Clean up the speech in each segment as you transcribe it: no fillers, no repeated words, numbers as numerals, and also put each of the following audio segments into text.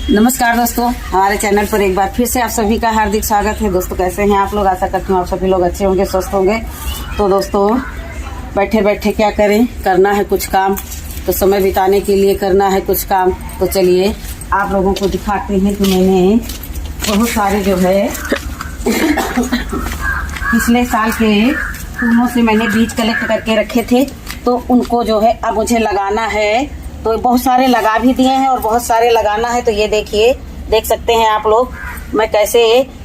नमस्कार दोस्तों, हमारे चैनल पर एक बार फिर से आप सभी का हार्दिक स्वागत है। दोस्तों कैसे हैं आप लोग? आशा करती हूँ आप सभी लोग अच्छे होंगे, स्वस्थ होंगे। तो दोस्तों बैठे बैठे क्या करें, करना है कुछ काम, तो समय बिताने के लिए करना है कुछ काम। तो चलिए आप लोगों को दिखाते हैं कि मैंने बहुत सारे जो है पिछले साल के फूलों से मैंने बीज कलेक्ट करके रखे थे, तो उनको जो है अब मुझे लगाना है। तो बहुत सारे लगा भी दिए हैं और बहुत सारे लगाना है। तो ये देखिए, देख सकते हैं आप लोग मैं कैसे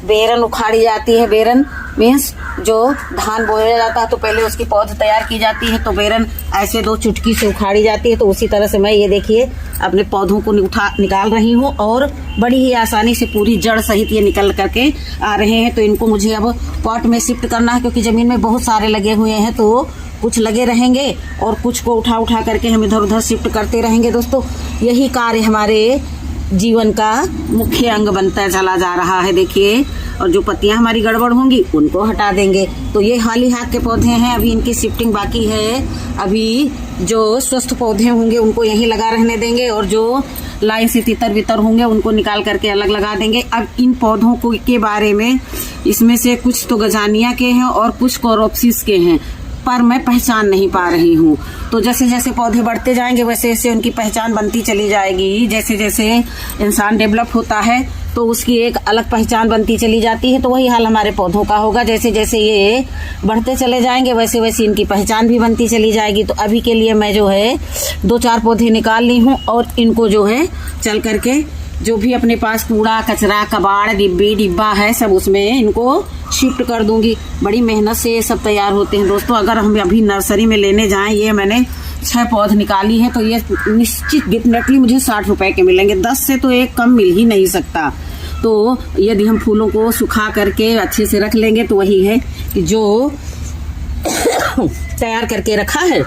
बेरन उखाड़ी जाती है। बेरन मीन्स जो धान बोया जाता है तो पहले उसकी पौध तैयार की जाती है, तो बेरन ऐसे 2 चुटकी से उखाड़ी जाती है। तो उसी तरह से मैं ये देखिए अपने पौधों को निकाल रही हूँ और बड़ी ही आसानी से पूरी जड़ सहित ये निकल करके आ रहे हैं। तो इनको मुझे अब पॉट में शिफ्ट करना है, क्योंकि जमीन में बहुत सारे लगे हुए हैं, तो कुछ लगे रहेंगे और कुछ को उठा उठा करके हम इधर उधर शिफ्ट करते रहेंगे। दोस्तों यही कार्य हमारे जीवन का मुख्य अंग बनता चला जा रहा है। देखिए, और जो पत्तियां हमारी गड़बड़ होंगी उनको हटा देंगे। तो ये हाली हाथ के पौधे हैं, अभी इनकी शिफ्टिंग बाकी है। अभी जो स्वस्थ पौधे होंगे उनको यहीं लगा रहने देंगे और जो लाइन से तितर बितर होंगे उनको निकाल करके अलग लगा देंगे। अब इन पौधों को के बारे में, इसमें से कुछ तो गजानिया के हैं और कुछ कोरोप्सिस के हैं, पर मैं पहचान नहीं पा रही हूँ। तो जैसे जैसे पौधे बढ़ते जाएंगे वैसे वैसे उनकी पहचान बनती चली जाएगी। जैसे जैसे इंसान डेवलप होता है तो उसकी एक अलग पहचान बनती चली जाती है। तो वही हाल हमारे पौधों का होगा, जैसे जैसे ये बढ़ते चले जाएंगे वैसे वैसे इनकी पहचान भी बनती चली जाएगी। तो अभी के लिए मैं जो है 2-4 पौधे निकाल ली हूँ और इनको जो है चल करके जो भी अपने पास कूड़ा कचरा कबाड़ डिब्बा है सब उसमें इनको शिफ्ट कर दूंगी। बड़ी मेहनत से ये सब तैयार होते हैं दोस्तों। अगर हम अभी नर्सरी में लेने जाएं, ये मैंने 6 पौध निकाली है, तो ये निश्चित डेफिनेटली मुझे 60 रुपए के मिलेंगे। 10 से तो एक कम मिल ही नहीं सकता। तो यदि हम फूलों को सुखा करके अच्छे से रख लेंगे तो वही है कि जो तैयार करके रखा है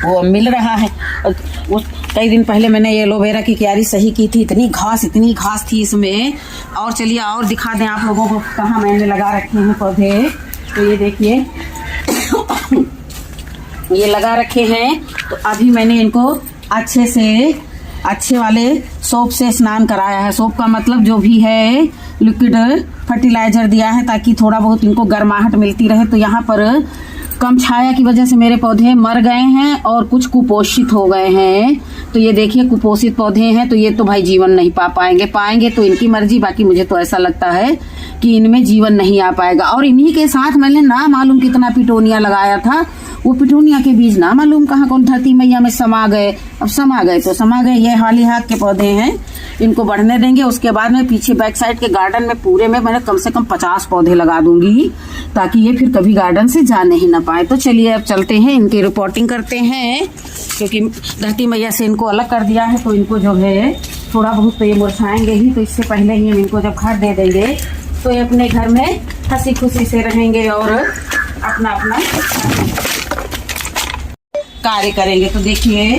वो मिल रहा है। वो कई दिन पहले मैंने ये एलोवेरा की क्यारी सही की थी, इतनी घास थी इसमें। और चलिए और दिखा दें आप लोगों को कहाँ मैंने लगा रखे हैं पौधे। तो ये देखिए ये लगा रखे हैं। तो अभी मैंने इनको अच्छे वाले सोप से स्नान कराया है। सोप का मतलब जो भी है लिक्विड फर्टिलाइजर दिया है, ताकि थोड़ा बहुत इनको गर्माहट मिलती रहे। तो यहाँ पर कम छाया की वजह से मेरे पौधे मर गए हैं और कुछ कुपोषित हो गए हैं। तो ये देखिए कुपोषित पौधे हैं, तो ये तो भाई जीवन नहीं पाएंगे तो इनकी मर्जी। बाकी मुझे तो ऐसा लगता है कि इनमें जीवन नहीं आ पाएगा। और इन्हीं के साथ मैंने ना मालूम कितना पिटोनिया लगाया था, वो पिटोनिया के बीज ना मालूम कहाँ कौन धरती मैया में समा गए। अब समा गए। ये हाली हाथ के पौधे हैं, इनको बढ़ने देंगे। उसके बाद में पीछे बैक साइड के गार्डन में पूरे में मैंने कम से कम 50 पौधे लगा दूंगी, ताकि ये फिर कभी गार्डन से जाने ही ना पाए। तो चलिए अब चलते हैं, इनकी रिपोर्टिंग करते हैं, क्योंकि धरती मैया से इनको अलग कर दिया है। तो इनको जो है थोड़ा बहुत तो ये मुरझाएंगे ही, तो इससे पहले ही हम इनको जब घर दे देंगे तो ये अपने घर में हंसी खुशी से रहेंगे और अपना अपना कार्य करेंगे। तो देखिए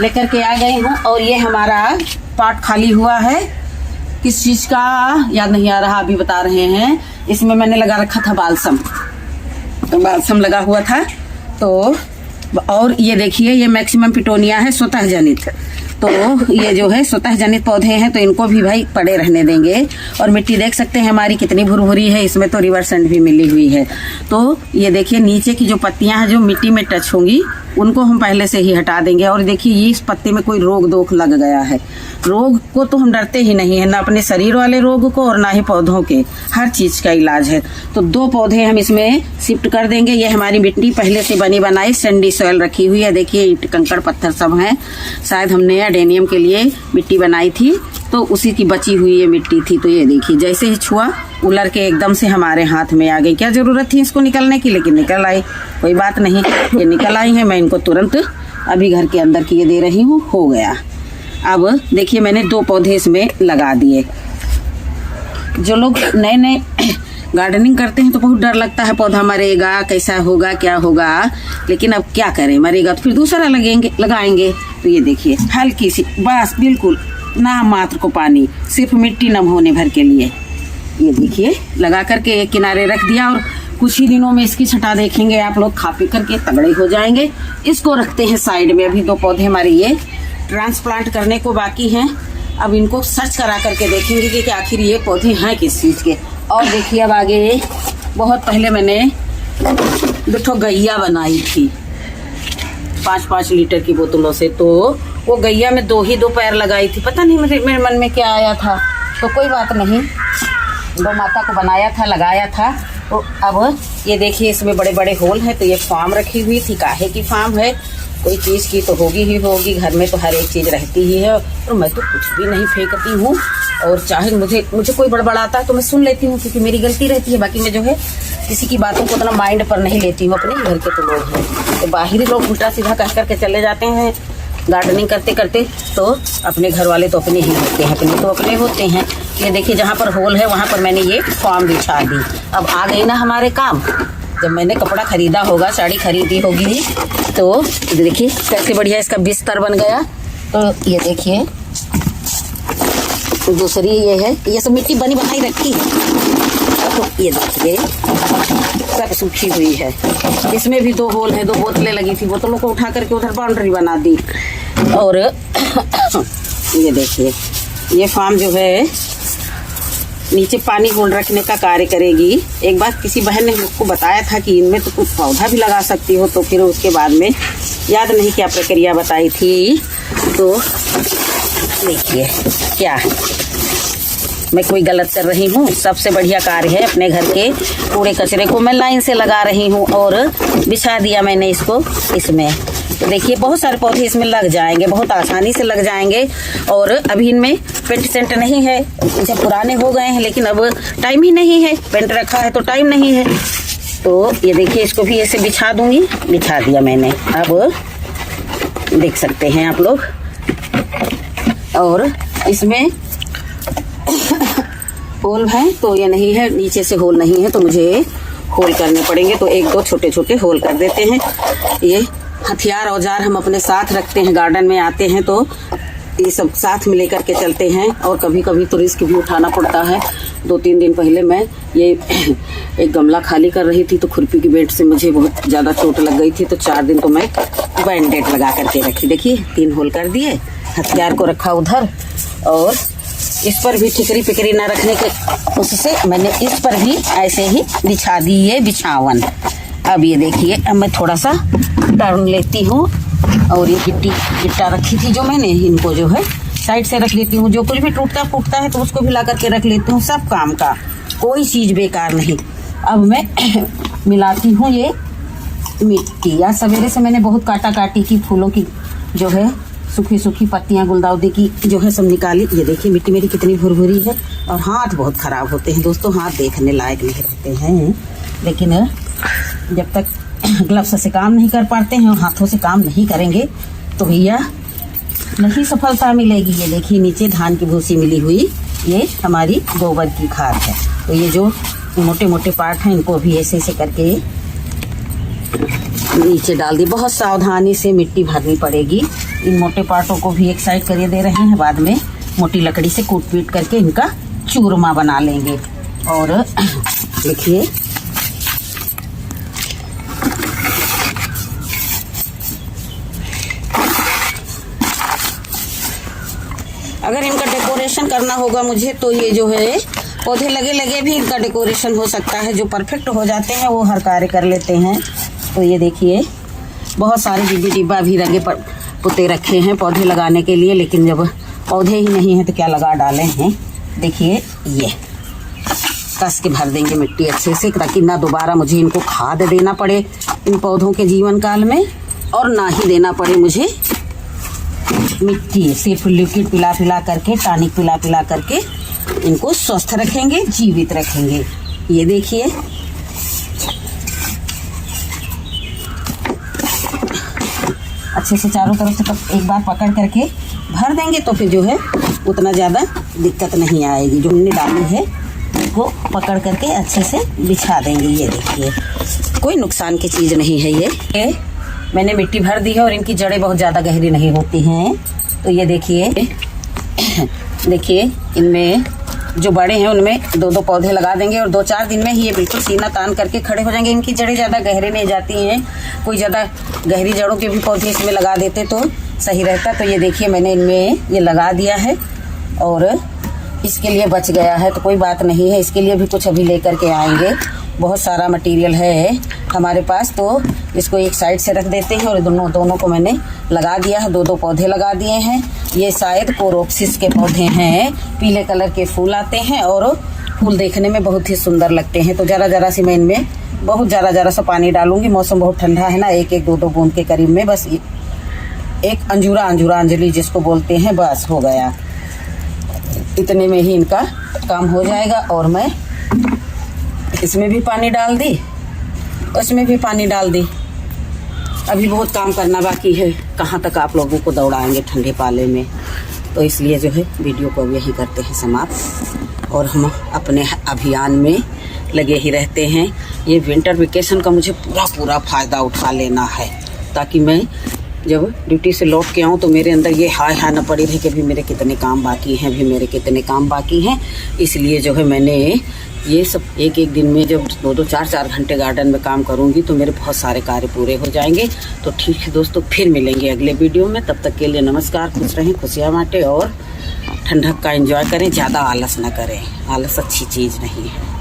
लेकर के आ गई हूँ और ये हमारा पार्ट खाली हुआ है। किस चीज का याद नहीं आ रहा, अभी बता रहे हैं। इसमें मैंने लगा रखा था बालसम लगा हुआ था। तो और ये देखिए ये मैक्सिमम पिटोनिया है स्वतः जनित। तो ये जो है स्वतः जनित पौधे हैं, तो इनको भी भाई पड़े रहने देंगे। और मिट्टी देख सकते हैं हमारी कितनी भुरभुरी है, इसमें तो रिवर सैंड भी मिली हुई है। तो ये देखिए नीचे की जो पत्तियां हैं जो मिट्टी में टच होंगी उनको हम पहले से ही हटा देंगे। और देखिए ये इस पत्ते में कोई रोग दोख लग गया है। रोग को तो हम डरते ही नहीं है, ना अपने शरीर वाले रोग को और ना ही पौधों के। हर चीज का इलाज है। तो 2 पौधे हम इसमें शिफ्ट कर देंगे। ये हमारी मिट्टी पहले से बनी बनाई सैंडी सॉइल रखी हुई है। देखिए ईंट कंकड़ पत्थर सब हैं। शायद हमने एडेनियम के लिए मिट्टी बनाई थी, तो उसी की बची हुई ये मिट्टी थी। तो ये देखिए जैसे ही छुआ उलर के एकदम से हमारे हाथ में आ गई। क्या जरूरत थी इसको निकलने की, लेकिन निकल आई। कोई बात नहीं, ये निकल आई है। मैं इनको तुरंत अभी घर के अंदर किए दे रही हूँ। हो गया। अब देखिए मैंने 2 पौधे इसमें लगा दिए। जो लोग नए नए गार्डनिंग करते हैं तो बहुत डर लगता है, पौधा मरेगा, कैसा होगा, क्या होगा। लेकिन अब क्या करें, मरेगा तो फिर दूसरा लगाएंगे। तो ये देखिए हल्की सी बस बिल्कुल नाम मात्र को पानी, सिर्फ मिट्टी नम होने भर के लिए ये देखिए लगा करके एक किनारे रख दिया। और कुछ ही दिनों में इसकी छटा देखेंगे आप लोग, खा पी करके तगड़े हो जाएंगे। इसको रखते हैं साइड में। अभी 2 पौधे हमारे ये ट्रांसप्लांट करने को बाकी हैं। अब इनको सर्च करा करके देखेंगे कि आखिर ये पौधे हैं किस चीज़ के। और देखिए अब आगे, बहुत पहले मैंने 2 गैया बनाई थी 5-5 लीटर की बोतलों से, तो वो गैया में 2 पैर लगाई थी। पता नहीं मेरे मन में क्या आया था, तो कोई बात नहीं, 2 माता को बनाया था, लगाया था। तो अब ये देखिए इसमें बड़े बड़े होल हैं। तो ये फार्म रखी हुई थी, काहे की फार्म है, कोई चीज़ की तो होगी ही होगी। घर में तो हर एक चीज़ रहती ही है, और मैं तो कुछ भी नहीं फेंकती हूँ। और चाहे मुझे कोई बड़बड़ाता है तो मैं सुन लेती हूँ, क्योंकि मेरी गलती रहती है। बाकी मैं जो है किसी की बातों को उतना माइंड पर नहीं लेती हूँ। अपने घर के तो लोग हैं, तो बाहरी लोग उल्टा सीधा कह करके चले जाते हैं गार्डनिंग करते करते, तो अपने घर वाले तो अपने ही होते हैं, अपने तो अपने होते हैं। ये देखिए जहाँ पर होल है वहाँ पर मैंने ये फार्म बिछा दी। अब आ गई ना हमारे काम। जब मैंने कपड़ा खरीदा होगा, साड़ी खरीदी होगी, तो देखिए कैसे बढ़िया इसका बिस्तर बन गया। तो ये देखिए दूसरी ये है, ये सब मिट्टी बनी बनाई रखी है। तो ये देखिए सब सूखी हुई है। इसमें भी 2 होल है, 2 बोतलें लगी थी, बोतलों को उठा करके उधर बाउंड्री बना दी। और ये देखिए ये फार्म जो है नीचे पानी होल रखने का कार्य करेगी। एक बार किसी बहन ने मुझको बताया था कि इनमें तो कुछ पौधा भी लगा सकती हो, तो फिर उसके बाद में याद नहीं क्या प्रक्रिया बताई थी। तो देखिए क्या मैं कोई गलत कर रही हूँ। सबसे बढ़िया कार्य है, अपने घर के कूड़े कचरे को मैं लाइन से लगा रही हूँ और बिछा दिया मैंने इसको इसमें। तो देखिए बहुत सारे पौधे इसमें लग जाएंगे, बहुत आसानी से लग जाएंगे। और अभी इनमें पेंट सेंट नहीं है, जब पुराने हो गए हैं, लेकिन अब टाइम ही नहीं है, पेंट रखा है तो टाइम नहीं है। तो ये देखिए इसको भी ऐसे बिछा दूंगी, बिछा दिया मैंने। अब देख सकते हैं आप लोग। और इसमें होल है, तो ये नहीं है, नीचे से होल नहीं है, तो मुझे होल करने पड़ेंगे। तो 1-2 छोटे छोटे होल कर देते हैं। ये हथियार औजार हम अपने साथ रखते हैं, गार्डन में आते हैं तो ये सब साथ में लेकर के चलते हैं। और कभी कभी तो रिस्क भी उठाना पड़ता है। 2-3 दिन पहले मैं ये एक गमला खाली कर रही थी, तो खुरपी की बेट से मुझे बहुत ज़्यादा चोट लग गई थी। तो 4 दिन तो मैं बैंडेड लगा करके रखी। देखिए 3 होल कर दिए, हथियार को रखा उधर, और इस पर भी ठिकरी पिकरी ना रखने के उससे मैंने इस पर भी ऐसे ही बिछा दी ये बिछावन। अब ये देखिए, अब मैं थोड़ा सा टर्न लेती हूँ, और ये गिट्टा रखी थी जो मैंने, इनको जो है साइड से रख लेती हूँ। जो कुछ भी टूटता फूटता है तो उसको भी ला करके रख लेती हूँ। सब काम का, कोई चीज़ बेकार नहीं। अब मैं मिलाती हूँ ये मिट्टी। आज सवेरे से मैंने बहुत काटी की, फूलों की जो है सूखी सूखी पत्तियां गुलदाउदी की जो है सब निकाली। ये देखिए मिट्टी मेरी कितनी भुरभुरी है। और हाथ बहुत खराब होते हैं दोस्तों, हाथ देखने लायक नहीं रहते हैं। लेकिन जब तक ग्लव्स से काम नहीं कर पाते हैं और हाथों से काम नहीं करेंगे तो भैया नहीं सफलता मिलेगी। ये देखिए नीचे धान की भूसी मिली हुई, ये हमारी गोबर की खाद है। तो ये जो मोटे मोटे पार्ट हैं इनको भी ऐसे ऐसे करके नीचे डाल दी। बहुत सावधानी से मिट्टी भरनी पड़ेगी। इन मोटे पार्टों को भी एक साइड करिए दे रहे हैं, बाद में मोटी लकड़ी से कूट पीट करके इनका चूरमा बना लेंगे। और देखिए अगर इनका डेकोरेशन करना होगा मुझे, तो ये जो है पौधे लगे लगे भी इनका डेकोरेशन हो सकता है। जो परफेक्ट हो जाते हैं वो हर कार्य कर लेते हैं। तो ये देखिए बहुत सारे डिब्बा भी रंगे पुते रखे हैं पौधे लगाने के लिए, लेकिन जब पौधे ही नहीं है तो क्या लगा डाले हैं। देखिए ये कस के भर देंगे मिट्टी अच्छे से, ताकि ना दोबारा मुझे इनको खाद देना पड़े इन पौधों के जीवन काल में, और ना ही देना पड़े मुझे मिट्टी। सिर्फ लिक्विड पिला पिला करके, टॉनिक पिला पिला करके इनको स्वस्थ रखेंगे, जीवित रखेंगे। ये देखिए अच्छे से चारों तरफ से एक बार पकड़ करके भर देंगे तो फिर जो है उतना ज़्यादा दिक्कत नहीं आएगी। जो हमने डाली है वो पकड़ करके अच्छे से बिछा देंगे। ये देखिए कोई नुकसान की चीज़ नहीं है ये। मैंने मिट्टी भर दी है और इनकी जड़ें बहुत ज़्यादा गहरी नहीं होती हैं। तो ये देखिए देखिए इनमें जो बड़े हैं उनमें 2-2 पौधे लगा देंगे और 2-4 दिन में ही ये बिल्कुल सीना तान करके खड़े हो जाएंगे। इनकी जड़ें ज़्यादा गहरे नहीं जाती हैं, कोई ज़्यादा गहरी जड़ों के भी पौधे इसमें लगा देते तो सही रहता। तो ये देखिए मैंने इनमें ये लगा दिया है। और इसके लिए बच गया है तो कोई बात नहीं है, इसके लिए भी कुछ अभी लेकर के आएंगे। बहुत सारा मटेरियल है हमारे पास, तो इसको एक साइड से रख देते हैं। और दोनों को मैंने लगा दिया है, 2 पौधे लगा दिए हैं। ये शायद कोरोप्सिस के पौधे हैं, पीले कलर के फूल आते हैं और फूल देखने में बहुत ही सुंदर लगते हैं। तो जरा सी मैं इनमें बहुत जरा सा पानी डालूंगी। मौसम बहुत ठंडा है ना, 1-2 बूंद के करीब में बस एक अंजूरा अंजलि जिसको बोलते हैं, बस हो गया। इतने में ही इनका काम हो जाएगा। और मैं इसमें भी पानी डाल दी, उसमें भी पानी डाल दी। अभी बहुत काम करना बाकी है, कहाँ तक आप लोगों को दौड़ाएंगे ठंडे पाले में। तो इसलिए जो है वीडियो को अब यही करते हैं समाप्त, और हम अपने अभियान में लगे ही रहते हैं। ये विंटर वेकेशन का मुझे पूरा फ़ायदा उठा लेना है, ताकि मैं जब ड्यूटी से लौट के आऊँ तो मेरे अंदर ये हाय न पड़ी रहे कि अभी मेरे कितने काम बाकी हैं, अभी मेरे कितने काम बाकी हैं। इसलिए जो है मैंने ये सब एक दिन में जब 2-2, 4-4 घंटे गार्डन में काम करूँगी तो मेरे बहुत सारे कार्य पूरे हो जाएंगे। तो ठीक है दोस्तों, फिर मिलेंगे अगले वीडियो में। तब तक के लिए नमस्कार, खुश रहें, खुशियाँ बांटें और ठंडक का एंजॉय करें। ज़्यादा आलस ना करें, आलस अच्छी चीज़ नहीं है।